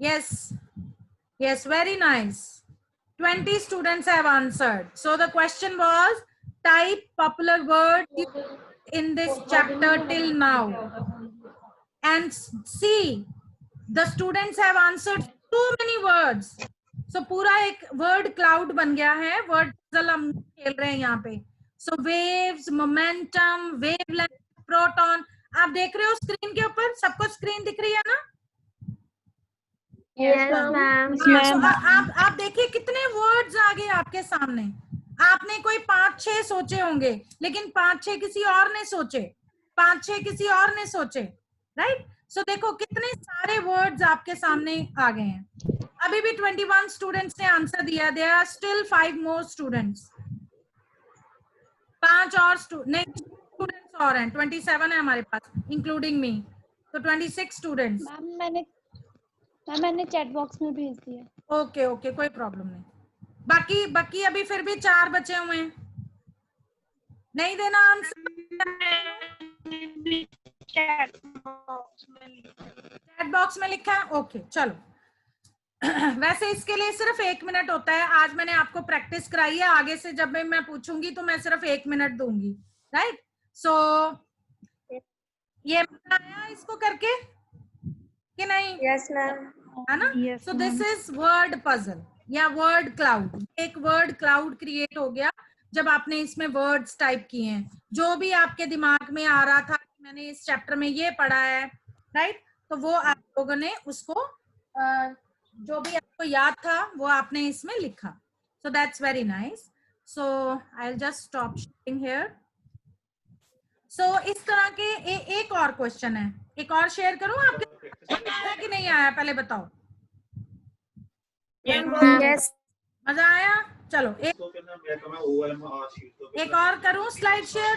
Yes. Yes, very nice. 20 students have answered. So the question was, type popular words in this chapter till now. And see, the students have answered so many words. So पूरा एक word cloud बन गया है. Word puzzle हम खेल रहे हैं यहाँ पे. So waves, momentum, wavelength, proton. आप देख रहे हो स्क्रीन के ऊपर? सबको स्क्रीन दिख रही है ना? Yes, ma'am. तो आप देखिए कितने वर्ड्स आ गए आपके सामने. आपने कोई 5-6 सोचे होंगे, लेकिन 5-6 किसी और ने सोचे, 5-6 किसी और ने सोचे, राइट? सो देखो कितने सारे वर्ड्स आपके सामने आ गए हैं. अभी भी 21 स्टूडेंट्स ने आंसर दिया. There are still 5 more students. 5 और स्टूडेंट्स और हैं. 27 है हमारे पास, इंक्लूडिंग मी. तो 26 स्टूडेंट्स. मैंने चैट बॉक्स में भेज दिया. ओके ओके, कोई प्रॉब्लम नहीं. बाकी अभी फिर भी 4 बचे हुए हैं. नहीं देना आंसर? चैट बॉक्स में लिखा है. ओके चलो. वैसे इसके लिए सिर्फ 1 मिनट होता है. आज मैंने आपको प्रैक्टिस कराई है. आगे से जब मैं पूछूंगी तो मैं सिर्फ 1 मिनट दूंगी, राइट? सो ये मजा आया इसको करके कि नहीं? Yes ma'am. है ना? सो दिस इज वर्ड पजल या वर्ड क्लाउड. एक वर्ड क्लाउड क्रिएट हो गया जब आपने इसमें वर्ड्स टाइप किए हैं. जो भी आपके दिमाग में आ रहा था कि मैंने इस चैप्टर में ये पढ़ा है, राइट? तो वो आप लोगों ने उसको जो भी आपको याद था वो आपने इसमें लिखा. So that's very nice. So I will just stop sharing here. So इस तरह के एक और क्वेश्चन है. एक और शेयर करूं आपके? आया कि नहीं आया पहले बताओ. यस. मजा आया? चलो एक और करूं स्लाइड शेयर.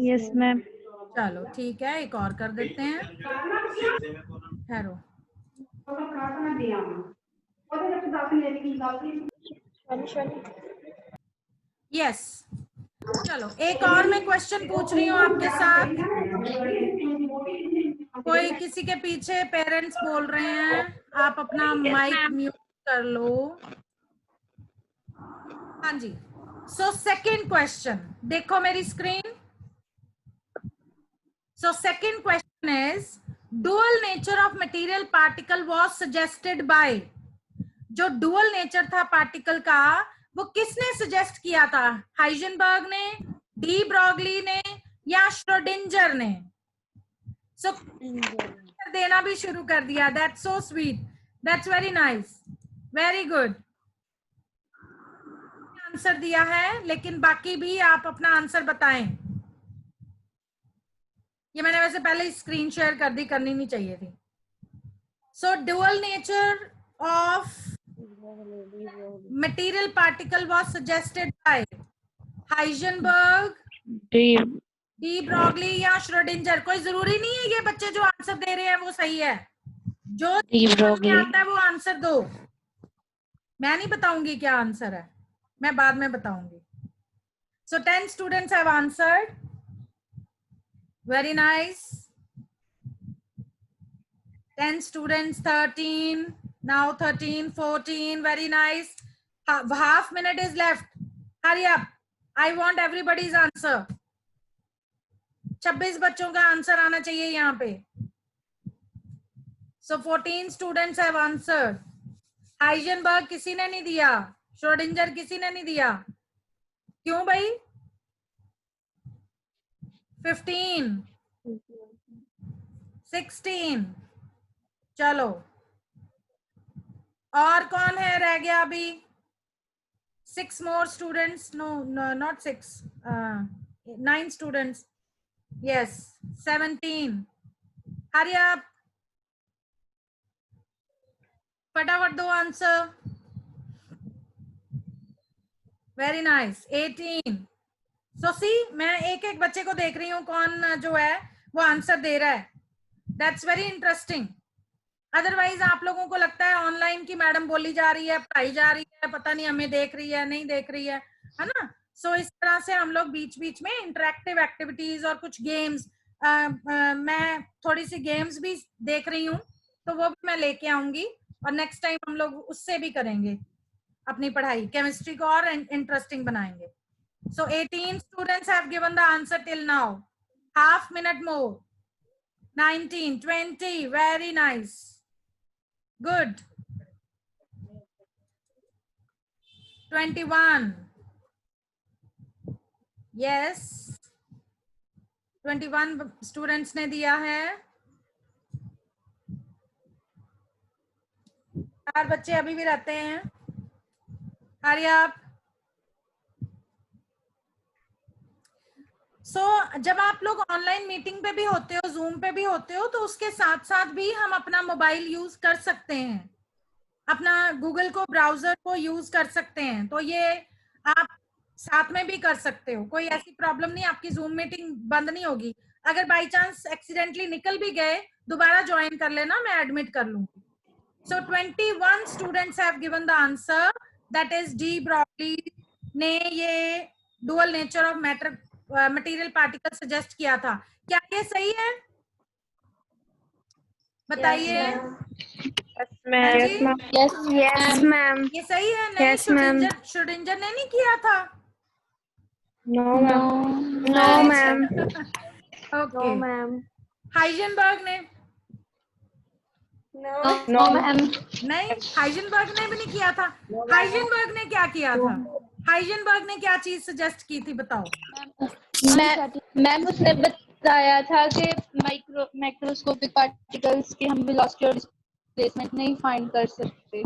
Yes ma'am. चलो ठीक है, एक और कर देते हैं. ठहरो. यस. चलो एक और मैं क्वेश्चन पूछ रही हूँ आपके साथ. कोई किसी के पीछे पेरेंट्स बोल रहे हैं, आप अपना माइक म्यूट कर लो. हाँ जी. सो सेकंड क्वेश्चन देखो मेरी screen. So second question is, dual nature of material particle was suggested by. जो डुअल नेचर था पार्टिकल का वो किसने सजेस्ट किया था? हाइजेनबर्ग ने, डी ब्रॉगली ने या श्रोडिंजर ने? सो देना भी शुरू कर दिया. That's so sweet. That's very nice. Very good. Answer दिया है, लेकिन बाकी भी आप अपना आंसर बताएं. ये मैंने वैसे पहले स्क्रीन शेयर कर दी, करनी नहीं चाहिए थी. So dual nature of material particle was suggested by Heisenberg, de Broglie या श्रोडिंजर. कोई जरूरी नहीं है ये बच्चे जो आंसर दे रहे हैं वो सही है. जो आता है वो आंसर दो. मैं नहीं बताऊंगी क्या आंसर है, मैं बाद में बताऊंगी. सो 10 students have answered. Very nice. 10 students, 13. Now 13, 14. Very nice. Half minute is left. Hurry up. I want everybody's answer. 26 बच्चों का आंसर आना चाहिए यहाँ पे. So 14 students have answered. Heisenberg किसी ने नहीं दिया, श्रोडिंजर किसी ने नहीं दिया. क्यों भाई? 15, 16. चलो और कौन है रह गया अभी? 6 more students. No, not 6. 9 students. Yes, 17. Hurry up. फटाफट दो आंसर. Very nice. 18. सो सी, मैं एक एक बच्चे को देख रही हूँ कौन जो है वो आंसर दे रहा है. That's very interesting. अदरवाइज आप लोगों को लगता है ऑनलाइन की मैडम बोली जा रही है, पढ़ाई जा रही है, पता नहीं हमें देख रही है नहीं देख रही है ना? सो इस तरह से हम लोग बीच बीच में इंटरेक्टिव एक्टिविटीज और कुछ गेम्स, मैं थोड़ी सी गेम्स भी देख रही हूँ तो वो भी मैं लेके आऊंगी और नेक्स्ट टाइम हम लोग उससे भी करेंगे अपनी पढ़ाई, केमिस्ट्री को और इंटरेस्टिंग बनाएंगे. So 18 students have given the answer till now. Half minute more. 19, 20, very nice. Good. 21. Yes. 21 students ने दिया है. 4 बच्चे अभी भी रहते हैं. Hurry up. जब आप लोग ऑनलाइन मीटिंग पे भी होते हो, जूम पे भी होते हो, तो उसके साथ साथ भी हम अपना मोबाइल यूज कर सकते हैं, अपना गूगल को ब्राउजर को यूज कर सकते हैं. तो ये आप साथ में भी कर सकते हो, कोई ऐसी प्रॉब्लम नहीं, आपकी जूम मीटिंग बंद नहीं होगी. अगर बाय चांस एक्सीडेंटली निकल भी गए, दोबारा ज्वाइन कर लेना, मैं एडमिट कर लूंगी. So 21 students have given the answer, that is D. Broglie ने ये dual nature of matter material particle suggest किया था. क्या ये सही है? बताइए. Yes, ma'am. ये सही है? नहीं, Yes, ma'am. श्रोडिंजर ने नहीं किया था. No, ma'am. No, ma'am. Okay. No, ma'am. Heisenberg ने No, ma'am. नहीं, हाइजेनबर्ग ने भी नहीं किया था. हाइजेनबर्ग ने क्या किया था? हाइजेनबर्ग ने क्या चीज सजेस्ट की थी, बताओ. मैम उसने बताया था कि मैक्रोस्कोपिक पार्टिकल्स की हम वेलोसिटी और डिस्प्लेसमेंट नहीं फाइंड कर सकते.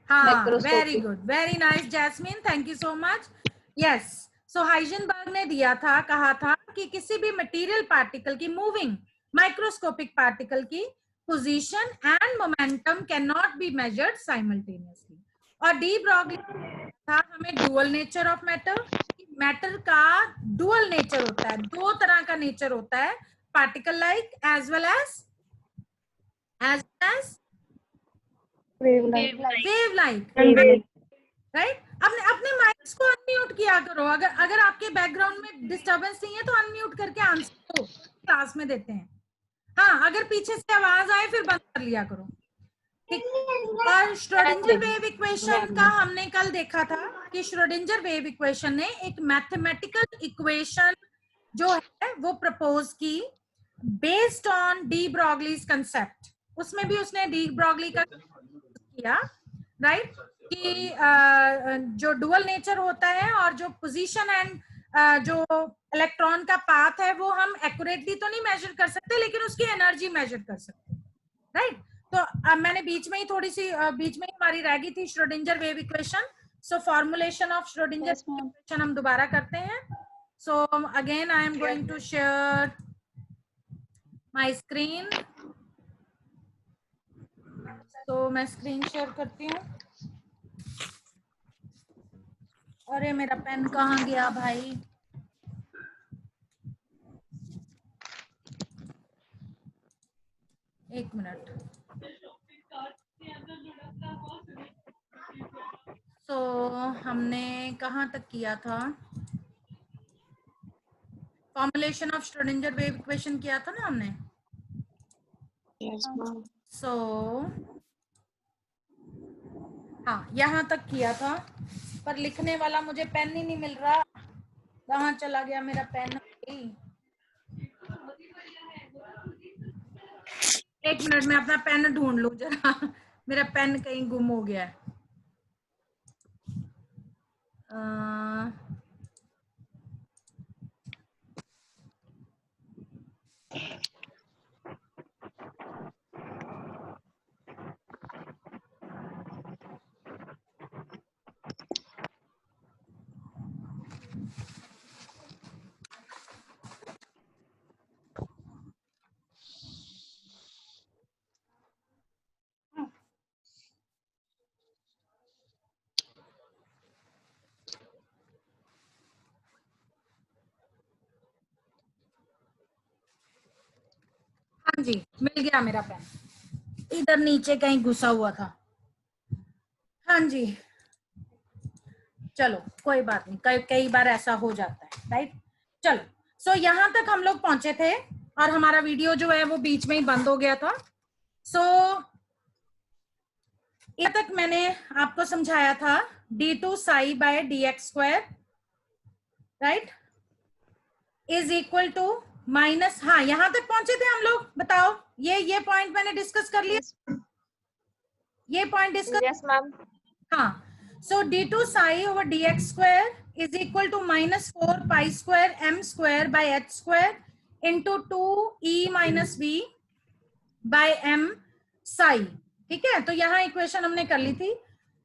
हाँ, very good, very nice Jasmine, thank you so much. Yes, so Heisenberg ने दिया था, कहा था कि किसी भी मटेरियल पार्टिकल की, मूविंग माइक्रोस्कोपिक पार्टिकल की position and momentum can not be measured simultaneously. और डी ब्रॉगली था हमें dual nature of matter. Matter का डुअल नेचर होता है, दो तरह का नेचर होता है, particle like as well as wave like. Right. अपने माइक्स को अनम्यूट किया करो. अगर आपके बैकग्राउंड में डिस्टरबेंस नहीं है तो अनम्यूट करके आंसर दो, क्लास में देते हैं. हाँ, अगर पीछे से आवाज आए फिर बंद कर लिया करो. ठीक. और श्रोडिंगर वेव इक्वेशन का हमने कल देखा था कि श्रोडिंगर वेव इक्वेशन ने एक मैथमेटिकल इक्वेशन जो है वो प्रपोज की based on de Broglie's concept. उसमें भी उसने डी ब्रॉगली का किया, राइट, कि जो डुअल नेचर होता है और जो पोजीशन एंड जो इलेक्ट्रॉन का पाथ है वो हम एक्यूरेटली तो नहीं मेजर कर सकते, लेकिन उसकी एनर्जी मेजर कर सकते हैं, राइट. तो मैंने बीच में ही हमारी रह गई थी Schrodinger wave equation. So formulation of Schrodinger equation हम दोबारा करते हैं. So again I am going to share my screen. तो मैं स्क्रीन शेयर करती हूँ. अरे मेरा पेन कहाँ गया भाई. एक मिनट. तो हमने कहाँ तक किया था? Formulation of Schrodinger wave equation किया था ना हमने. Yes, ma'am. सो हाँ, यहाँ तक किया था, पर लिखने वाला मुझे पेन ही नहीं मिल रहा. कहाँ चला गया मेरा पेन? एक मिनट में अपना पेन ढूंढ लूं जरा. मेरा पेन कहीं गुम हो गया है. हाँ जी, मिल गया मेरा पेन. इधर नीचे कहीं घुसा हुआ था. हाँ जी, चलो कोई बात नहीं, कई बार ऐसा हो जाता है, राइट. चलो, सो यहाँ तक हम लोग पहुंचे थे और हमारा वीडियो जो है वो बीच में ही बंद हो गया था. सो ये तक मैंने आपको समझाया था d2 psi by dx square, right, is equal to minus, हाँ यहां तक पहुंचे थे हम लोग, बताओ, ये पॉइंट मैंने डिस्कस कर लिया, ये पॉइंट डिस्कस, यस मैम। हाँ, so d2 psi over dx square is equal to -4 pi square m square by h square into 2e minus v by m psi. ठीक है, तो यहाँ इक्वेशन हमने कर ली थी।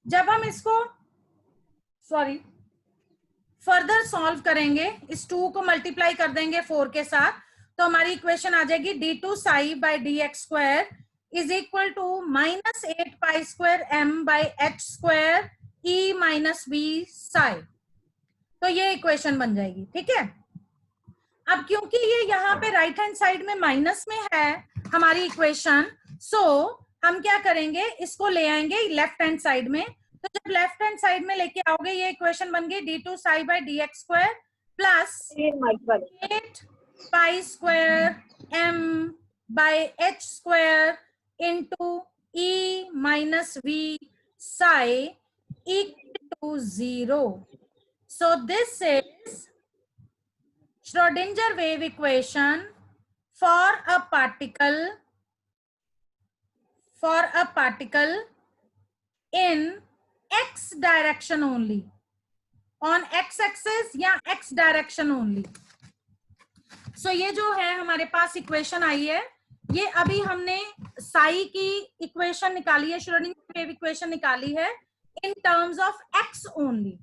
जब हम इसको फर्दर सॉल्व करेंगे, इस 2 को मल्टीप्लाई कर देंगे 4 के साथ, तो हमारी इक्वेशन आ जाएगी d2 psi by dx square is equal to -8 pi square m by h square e minus v psi. तो ये इक्वेशन बन जाएगी। ठीक है, अब क्योंकि ये यहाँ पे राइट हैंड साइड में माइनस में है हमारी इक्वेशन, सो हम क्या करेंगे, इसको ले आएंगे लेफ्ट हैंड साइड में। तो जब लेफ्ट हैंड साइड में लेके आओगे, ये इक्वेशन बन गई d2 psi by dx square plus 8 pi square m by h square into e minus v psi equal to 0। So this is Schrodinger wave equation for a particle in x direction only, on x axis या x direction only। So ये जो है हमारे पास equation आई है, ये अभी हमने साई की इक्वेशन निकाली है, Schrodinger wave इक्वेशन निकाली है in terms of x only,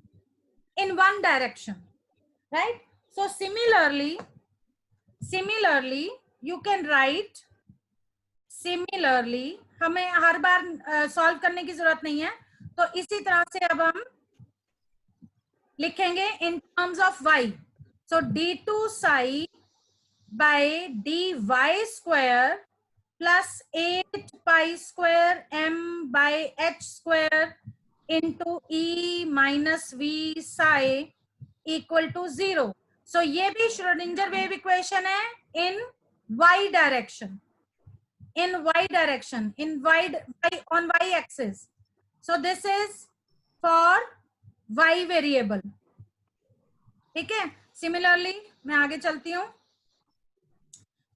in one direction, right? So similarly you can write, similarly हमें हर बार सॉल्व करने की जरूरत नहीं है, तो इसी तरह से अब हम लिखेंगे in terms of y। So d2 psi by dy square plus 8 pi square m by h square into e minus v psi equal to 0। So ये भी श्रोडिंगर वेव इक्वेशन है in y direction, in y direction, in y on y axis। So this is for y variable। ठीक है, similarly मैं आगे चलती हूँ।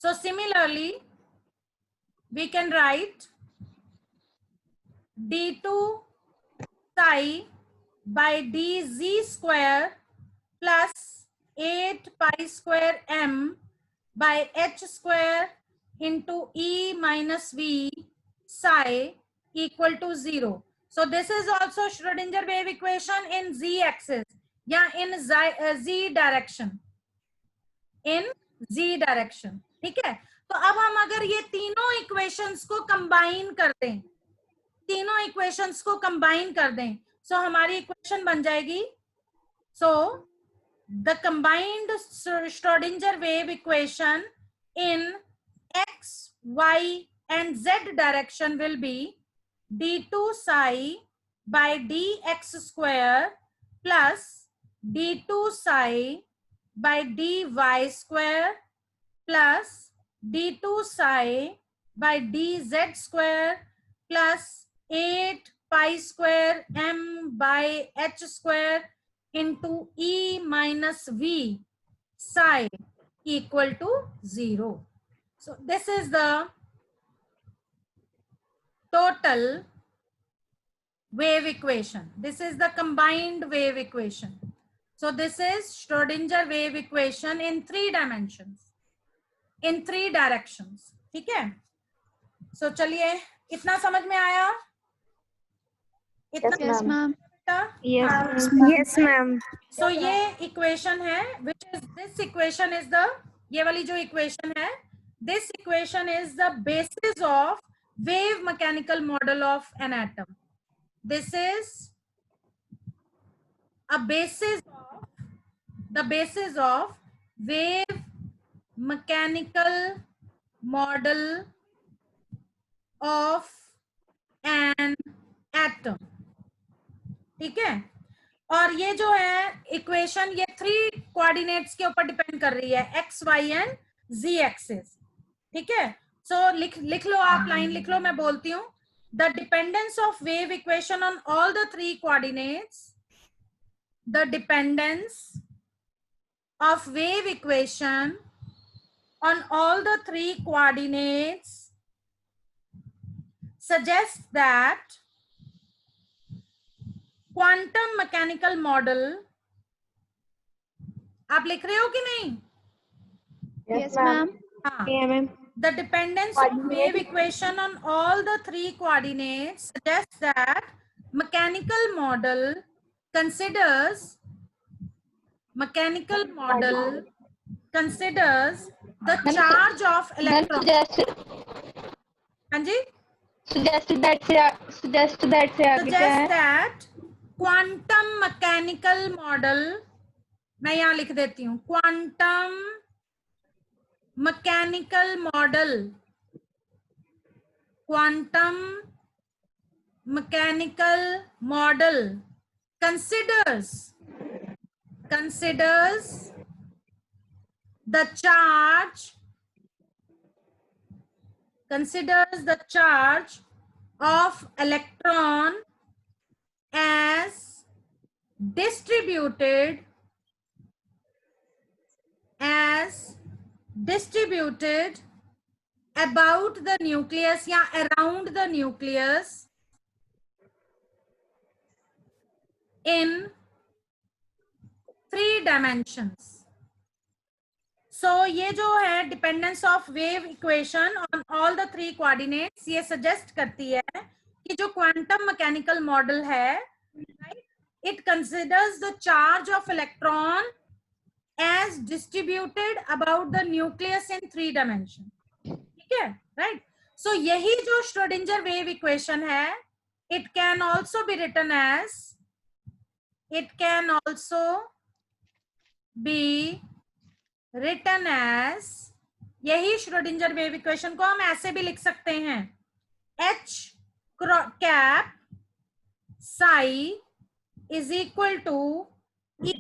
So similarly we can write d2 psi by dz square plus 8 pi square m by h square into e minus v psi equal to 0। So this is also Schrodinger wave equation in z axis या in z direction, in z direction। ठीक है, तो अब हम अगर ये तीनों equations को कंबाइन कर दें, तीनों इक्वेशंस को कंबाइन कर दें, सो हमारी इक्वेशन बन जाएगी, सो the combined Schrodinger wave equation in x, y and z direction will be d2 psi by dx square plus d2 psi by dy square plus d2 psi by dz square plus 8 pi square m by h square into e minus v psi equal to 0। So this is the total wave equation. This is the combined wave equation. So this is Schrodinger wave equation in 3 dimensions, in 3 directions। ठीक है, so चलिए, इतना समझ में आया? इतना Yes, ma'am. Yes ma'am। So ये equation है, which is this equation is the, ये वाली जो इक्वेशन है, this equation is the basis of wave mechanical model of an atom। This is a basis of, the basis of wave mechanical model of an atom। ठीक है, और ये जो है इक्वेशन, ये 3 कोऑर्डिनेट्स के ऊपर डिपेंड कर रही है, x, y and z axis. ठीक है, सो लिख लो आप, लाइन लिख लो, मैं बोलती हूँ। the dependence of wave equation on all the three coordinates, the dependence of wave equation on all the three coordinates suggests that quantum mechanical model, आप लिख रहे हो कि नहीं? Yes, ma'am. हाँ. Yeah, ma'am. The dependence of wave equation on all the three coordinates suggests that mechanical model considers the charge of electron. हाँ जी. Suggested that से आगे क्या है? Suggests that quantum mechanical model, मैं यहाँ लिख देती हूँ, quantum mechanical model considers the charge of electron as distributed about the nucleus या around the nucleus in 3 dimensions. So ये जो है dependence of wave equation on all the 3 coordinates, ये suggest करती है कि जो quantum mechanical model है, right, it considers the charge of electron as distributed about the nucleus in 3 dimensions. ठीक है, right? So यही जो Schrödinger wave equation है, it can also be written as, यही Schrödinger wave equation को हम ऐसे भी लिख सकते हैं, H cap psi is equal to E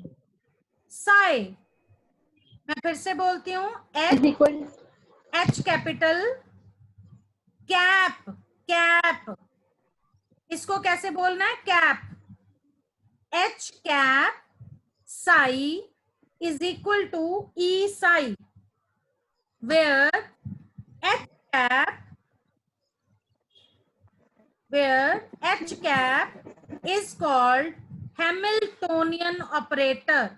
psi. मैं फिर से बोलती हूँ, H कैपिटल कैप, इसको कैसे बोलना है? Cap. H cap psi is equal to E psi, where H cap is called Hamiltonian operator.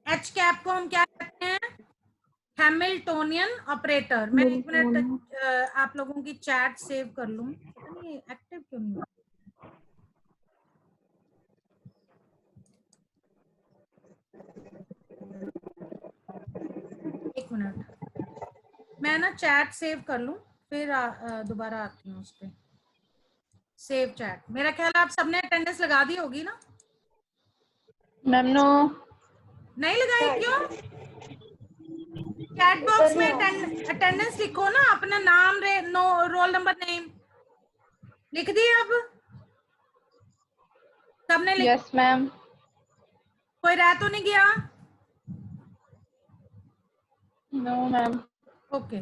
H cap को हम क्या कहते हैं? Hamiltonian operator. मैं 1 मिनट आप लोगों की चैट सेव कर लूं. एक्टिव क्यों नहीं हुआ? एक मिनट, मैं ना चैट सेव कर लूं, फिर दोबारा आती हूँ उस पे. Save chat. मेरा ख्याल आप सबने अटेंडेंस लगा दी होगी ना? मैम नो, नहीं लगाई. क्यों? चैट बॉक्स में अटेंडेंस लिखो ना, अपना नाम, रोल नंबर, नेम लिख दिया. अब सबने लिख? Yes ma'am. कोई रह तो नहीं गया? No ma'am. ओके,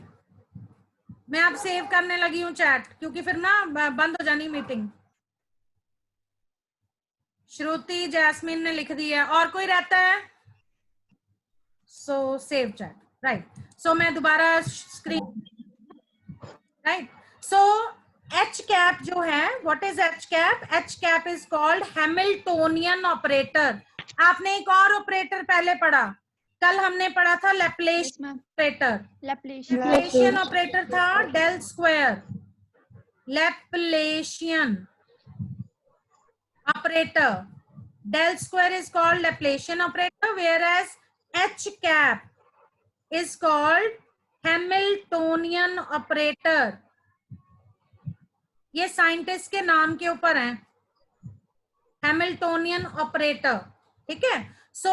मैं अब सेव करने लगी हूँ चैट, क्योंकि फिर ना बंद हो जानी मीटिंग. श्रुति, जैस्मिन ने लिख दिया. और कोई रहता है? सो सेव चैट. राइट. सो मैं दोबारा स्क्रीन. राइट. सो H cap जो है, what is H cap? H cap is called Hamiltonian operator. आपने एक और ऑपरेटर पहले पढ़ा, कल हमने पढ़ा था लैप्लेशियन ऑपरेटर. लैप्लेशियन ऑपरेटर था del square. Laplacian operator del square is called Laplacian operator, whereas H cap is called Hamiltonian operator. ये साइंटिस्ट के नाम के ऊपर है, हैमिल्टोनियन ऑपरेटर. ठीक है. सो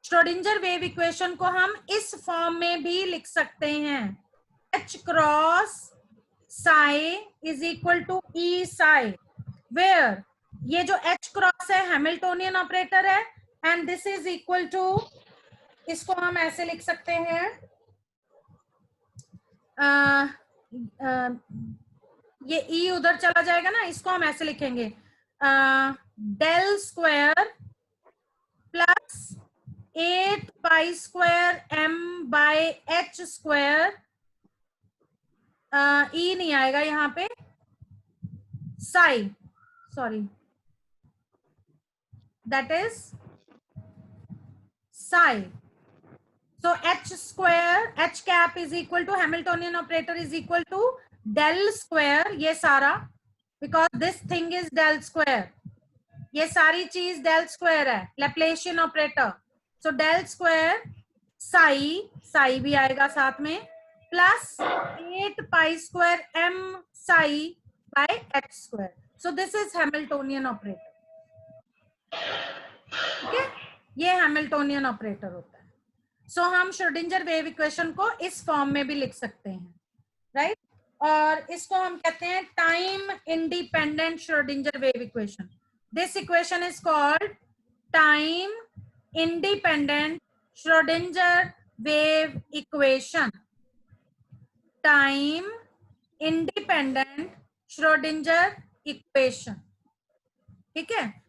श्रोडिंजर वेव इक्वेशन को हम इस फॉर्म में भी लिख सकते हैं, H cross psi is equal to E psi, where ये जो H क्रॉस है हैमिल्टोनियन ऑपरेटर है, and this is equal to इसको हम ऐसे लिख सकते हैं, ये ई उधर चला जाएगा ना, इसको हम ऐसे लिखेंगे, del square plus 8 pi square m by h square, E नहीं आएगा यहाँ पे, psi, sorry, that is psi. So h square, h cap is equal to Hamiltonian operator is equal to del square, ये सारा, because this thing is del square, ये सारी चीज del square है, Laplacian operator. So del square psi भी आएगा साथ में, plus 8 pi square m psi by h square. So this is Hamiltonian operator. ठीक है, ये Hamiltonian operator होता है. सो हम श्रोडिंजर वेव इक्वेशन को इस फॉर्म में भी लिख सकते हैं, राइट? और इसको हम कहते हैं time independent Schrödinger wave equation. This equation is called time independent Schrödinger wave equation. Time independent Schrödinger equation. ठीक है,